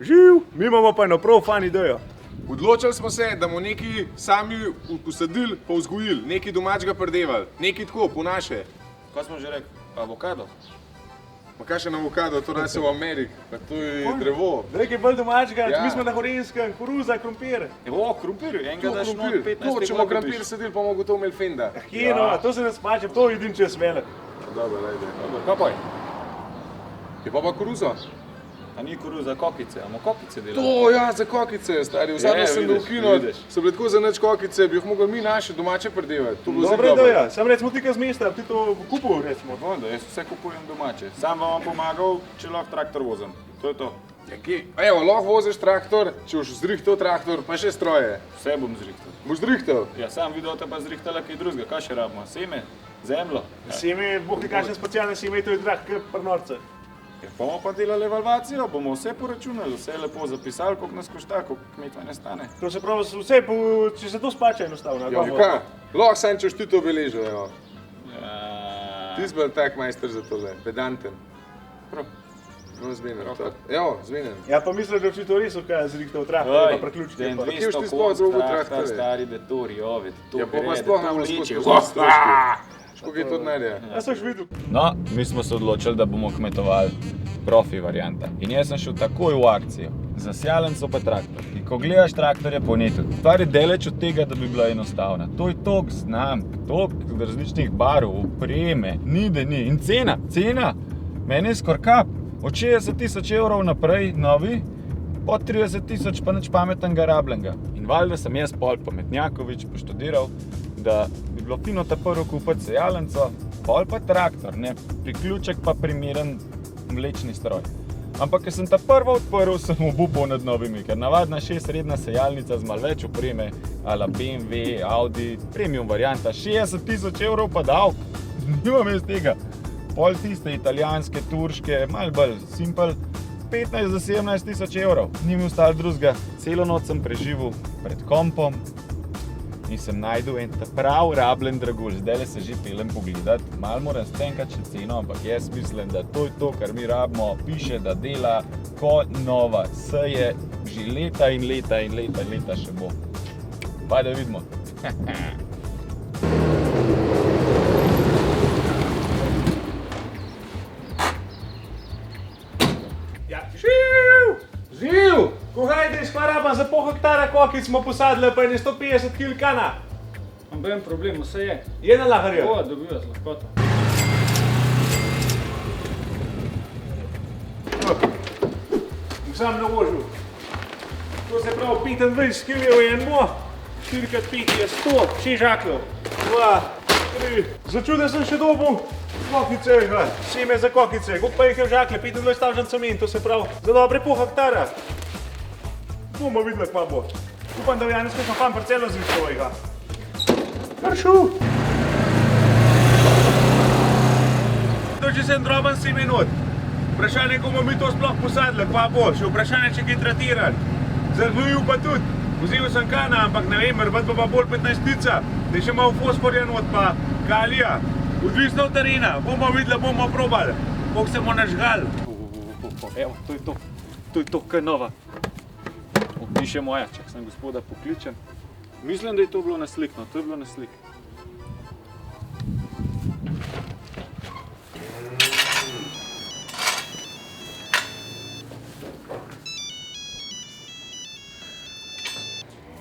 Živ, mi imamo pa eno prav fan idejo. Odločili smo se, da bomo nekaj sami usadili pa vzgojili, nekaj domačega pridevali, nekaj tako, po naše. Kaj smo že rekli? Avokado? Ma kaj še na avokado, to nas je v Ameriki, pa to je drevo. Nekaj bolj domačega, mi smo na Horenskem, koruza, krompir. O, krompir, enega daš not 15 To, če bomo krompir sedili, pa bomo gotovo imeli fenda. Kje no, to se ne smačem, to vidim čez velik. Dobro, ajde. Kaj pa je? Je pa koruza? A ni koruza, kokice, amo kokice delamo. To, ja, za kokice, stari. V zadnjem sem bil v kino, so bile tako za nič kokice, bi jih mogli mi naše domače pridevati. Dobra ideja, sam recimo ti kaj z mesta, ti to kupil recimo. Voda, jaz vse kupujem domače. Sam vam pomagal, če lahko traktor vozim. To je to. Evo, lahko voziš traktor, če boš zrihtal traktor, pa še stroje. Vse bom zrihtal. Boš zrihtal? Ja, sam videl te pa zrihtala kaj drugega. Kaj še rabimo? Seme? Zemljo? Seme, boh ti kakšne specialne seme, to je drag kot pri norce. Ja, bomo pa delali evalvacijo, bomo vse poračunali, vse lepo zapisali, koliko nas košta, koliko kmetva ne stane. To se pravi, vse, če se to splača enostavno. Ja, kaj? Lahko sam, če boš ti to obeležil, evo. Ja. Ti si bil tak majster za tole, pedanten. Prav. No, zmenen. Evo, zmenen. Ja, pa mislim, da očito res kaj zrihtal traktor, pa preključke. Den pa. 200 konc traktor, stari detori, ovi, to Ja, pa gre, sploh da to imamo leče. skozi stroške. Školiko je to denarja? Ja, sem že videl. No, mi smo se odločili, da bomo kmetovali profi varianta. In jaz sem šel takoj v akcijo. Zasjalenco pa traktor. In ko gledaš traktorje po netu, stvar je daleč od tega, da bi bila enostavna. To je toliko znamk, toliko različnih barv, opreme, ni da ni. In cena, meni je skoraj kap. Od 60 000 evrov naprej novi, po 30 000 pa nič pametnega rabljenega. In valjda sem jaz pol pametnjakovič poštudiral, da bi bilo fino ta prvo kupiti sejalenco, pol pa traktor, ne, priključek pa primeren mlečni stroj. Ampak, ker sem ta prvo odprl, sem obupal nad novimi, ker navadna 6-redna sejalnica z malo več opreme, ala BMW, Audi, premium varianta, 60 000 evrov pa davk, nimam jaz tega. Pol tiste italijanske, turške, malo bolj simpel, 15 do 17 000 evrov. Ni mi ostalo drugega, celo noč sem preživel pred kompom in sem najdel en ta prav rabljen dragulj. Zdajle se že pelem pogledat, malo moram stenkati še ceno, ampak jaz mislim, da to je to, kar mi rabimo. Piše, da dela ko nova, seje že leta in leta in leta in leta še bo. Pa da vidimo. Živ! Ko hajdeš, pa rabam za pol hektara kokic smo posadili, pa je 150 kg kana. Noben problem, vse je. Je na laharju? O, dobiva z lahkoto. Sam naložil. To se pravi 25 kg je en mo, 4x5 je 100, 6 žakljev. 2, 3. Začutil sem še dobil kokice, seme za kokice. Koliko pa jih je v žaklje? 25 000 semen, to se pravi za dobre pol hektara. Bomo videli, kva bo. Upam, da v Janesku smo fan parcelo zvišal ovega. Kar šel. To že sem droben semen not. Vprašanje, ko bomo mi to sploh posadili, kva bo. Še vprašanje, če kaj tratirali. Zagnojil pa tudi. Vzel sem kana, ampak ne vem, rbat pa bolj 15-tica. Da je še malo fosforja not pa kalija. Odvisno od terena. Bomo videli, bomo probali. Koliko se bomo nažgali. Evo, to je to. To je to, kaj nova. Opiše moja, čak sem gospoda pokličem. Mislim, da je to bilo na slik, no, to je bilo na slik.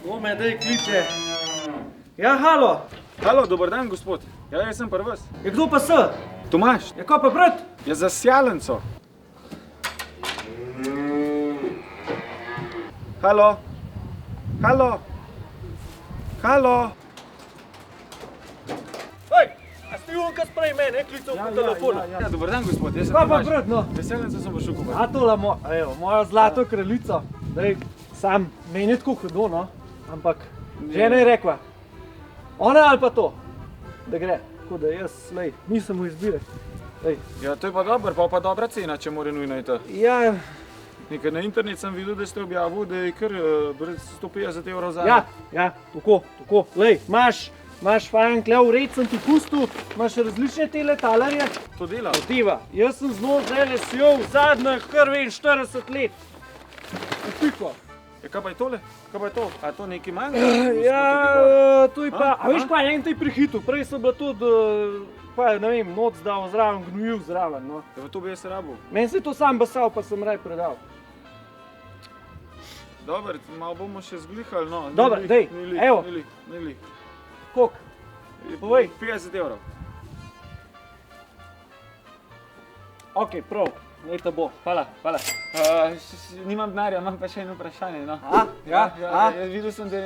O, me daj kliče. Ja, halo. Halo, dober dan, gospod. Ja, jaz sem pri vas. Ja, kdo pa se? Tomaž, Ja, ko pa brat? je za sjalenco. Halo? Halo? Halo? Ej, a ste Junka sprej mene, klical po telefonu? Ja, dober dan, gospod, jaz sem Ko pa Tomaž. brat, no? Za sjalenco sem prišel kupiti. A tola moja zlato kraljico. Daj, sam, meni je tako hudo, no? Ampak žena je rekla, ona ali pa to, da gre. Tako da jaz, lej, nisem v izbire. Lej. Ja, to je pa dobro, pa dobra cena, če more nujno iti. Ja, Nekaj na internet sem videl, da ste objavil, da je kar 150 evrov za. ja, tako, lej, imaš fajn klev, red sem ti pustil, imaš različne tele talarje. To dela. Motiva, jaz sem z njo zdaj sjel zadnjih kar 40 let. veliko. Ja, kaj pa je tole? Kaj pa je to? A je to neki manj? Ja, to je pa, A? a veš pa, en te prehitu, prej so bila tudi, pa ne vem, noc dal zraven, gnojil zraven, no. Ja, pa to bi jaz rabil. Meni se je to sam basal, pa sem raj predal. Dobar, malo bomo še zglihali, no. Dobro, dej, evo. Ni lik. Koliko? Povej. 50 evrov. Ok, prav, naj te bo, hvala. Nimam denarja, imam pa še eno vprašanje, no. Ja, Videl sem, da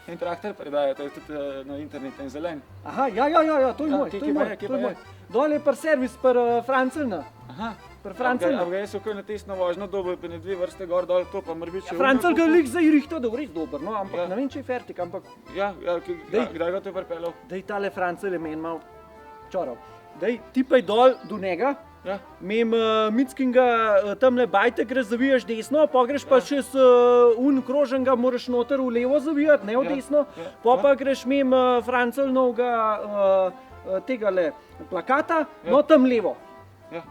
en traktor predaja, to je tudi na internetu in zelen. Aha, ja, to je Ja, moj, kje to je pa moj, je, kje to je pa je? moj. Dol je par servis, par Francelna. Aha. Par Francelna. Ampak jaz sem kaj na testno vožnjo dobil, pa ne 2 vrste gor dol, to pa mora biti še... Francel ga lik zdaj rihta, da je res dober, no, ampak Ja. ne vem, če je fertik, ampak Ja, Dej. kdaj ga to je pripeljal? daj tale Francel je meni malo čoral. Daj, tipaj dol do njega, Ja. mem Mickinga tamle bajte greš, zavijaš desno, pa greš pa čez kroženga, moraš noter v levo zavijati, ne v Ja, desno, ja, pa ja. pa greš mem Francelnovega tegale plakata, no tam levo. Ja,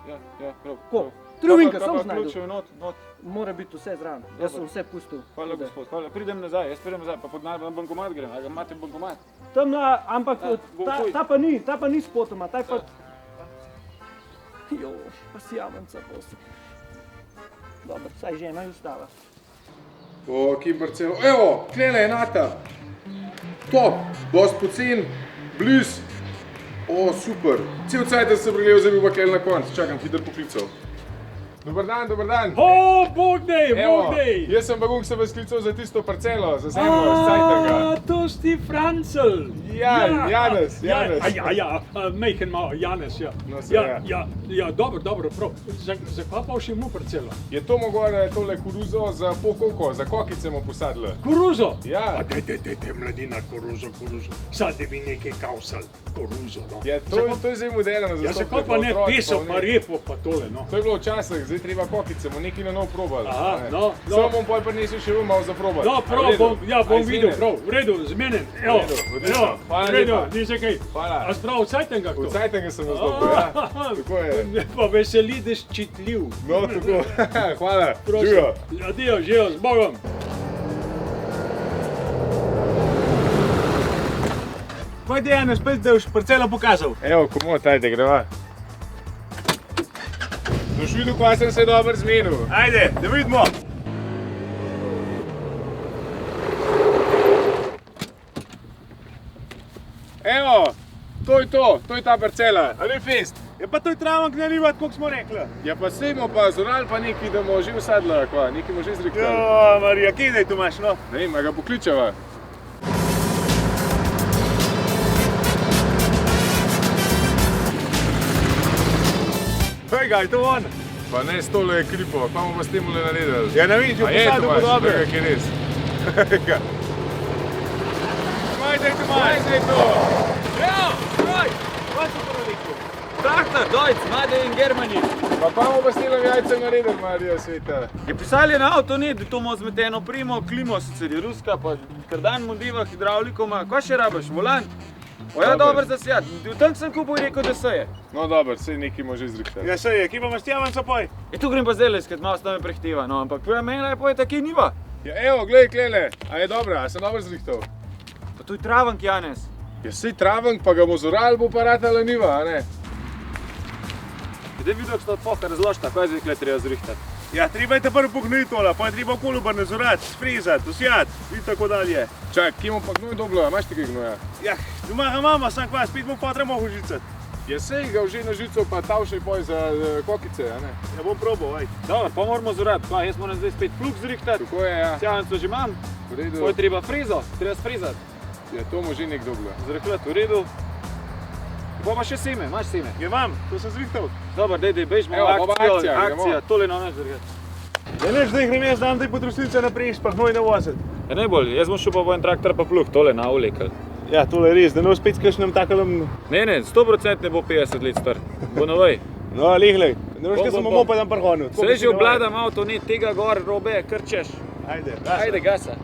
prav. Ko? prav. Trovinka, Kaj pa sem znajdu. ključev not. Mora biti vse zraven, jaz sem vse pustil. Hvala, gospod, hvala. Pridem nazaj, pa pod na bankomat grem. A ga imate bankomat? Tamla, ampak bom ta, tuj. ta pa ni spotoma, ta je pa... Jo, pa si javenca posel. Dobro, saj žena je ustala. O, Kimbercelo. Evo, klele, enata. Top, dosti pocen, bliz. O, super. Cel cajt sem pregledal, zdaj bi pa klele na konc. Čakam, hiter poklical. Dobar dan, dobar dan. O, Bogdej, Evo, jaz sem baguk se vas klical za tisto parcelo, za zemljo, z Cajtanga. To si Francel. Ja, Janez. Majhen malo, Janez, ja. No, se ja. Dobro, prav. Zakaj pa še mu parcelo? Je to mogoče tole koruzo za pokoko, za kokice mu posadili? Koruzo? Ja. Dajte, mladina, koruzo. Sad bi nekaj kausal, koruzo, no. Ja, to je zdaj moderno. Ja, zakaj pa ne peso, pa repo, pa tole, no. To je bilo včasih, zdaj treba kokice, bomo nekaj na nov probali. Aha, ne. no. Samo bom pol prinesel še malo za probati. No, prav, bom videl, prav, v redu, zmenen, evo, odlično. Hvala v redu, lepa. ni se kaj. Hvala. A sprav v Cajtanga V to? Cajtanga sem vas dobil, ja. Tako je. Me pa veseli, da si čitljiv. No, tako. Hvala. Prosim. Živijo. Adijo, živijo, z Bogom. Pojdi, Janez, spet, da boš parcelo pokazal. Evo, komu, tajte, greva. Boš videl, kaj sem se dobro zmenil. Ajde, da vidimo. Evo, to je ta parcela, a ne fest. Je pa to je travan gnjelivat, koliko smo rekli. Ja pa sejmo pa zoral pa neki, da bomo že usadla, kva, neki bomo že zrihtali. Jo, Marija, kje zdaj tu imaš, no? Ne vem, a ga pokličeva. Hej, ga je to on? Pa ne, s tole je kripo, pa bomo pa s tem naredili. Ja, ne vidiš, A je, posadil bo Tomaš, dobro. tega, ki je res. Kaj zdaj tu imaš? Kaj zdaj to? Ja, kroj! Kaj so to rekel? Traktor, Deutz, Made in Germany. Pa bomo pa s tem jajce naredili, Marija sveta. Je pisali na avto, ne, da to ima zmeteno primo, klimo sicer je ruska, pa kardan modiva, hidravliko ima. Kaj še rabiš, volant? Oja, Dober. dober za sjat. Tam sem kupil in rekel, da se je. No dobro, sej neki bomo že zrihtali. Ja, sej je, kje pa imaš tjavanca poj? Tu grem pa zdaj iskat, malo sta me prehteva, no, ampak meni lepo je taki niva. Ja evo, glej, klele, a je dobra, a sem dobro zrihtal? Pa tu je travank, Janez. Ja sej travank, pa ga bomo zoral, bo pa ratala niva, a ne? Kde videl, što odfoka razložita, kaj zdaj kle treba zrihtati? Ja, treba je te prvo pogniti tola, pa je treba okolo obrnezorat, sfrizat, usijat in tako dalje. Čak, kje bomo pa gnoj dobilo, a imaš tega gnoja? Ja, doma ga imamo, sam kva, spet mu potre mogo žicati. Ja sej ga že na žico pa tavšaj poj za kokice, a ne? Ja, bom probal, aj. Dobro, pa moramo zorati, pa jaz moram zdaj spet plug zrihtati. Tako je, ja. Sjavenco že imam, V redu. to je treba frizo, treba sfrizati. Ja, to bomo že nek dobilo. Zrihtati, v redu. Pa pa še seme, imaš seme? Ja, imam, to sem zrihtal. Dobro, dej, bežimo Evo, v pa akcijo, akcija, gremo. akcija, tole na nas zrihtati. Ja, neš, zdaj grem jaz, dam te potrošnice naprej, pa hnoj ne voziti. Ja, najbolj, jaz bom šel pa po en traktor pa plug, tole na ulekel. Ja, tole je res, da ne bo spet s kakšnem takalem... Ne, 100% ne bo 50 let star, bo novej. No, lehlej, ne veš, kaj sem Bom. mopedom prhonil. Saj že obvladam avto, ne tega gor, robe, krčeš. Ajde, Ajde, gasa.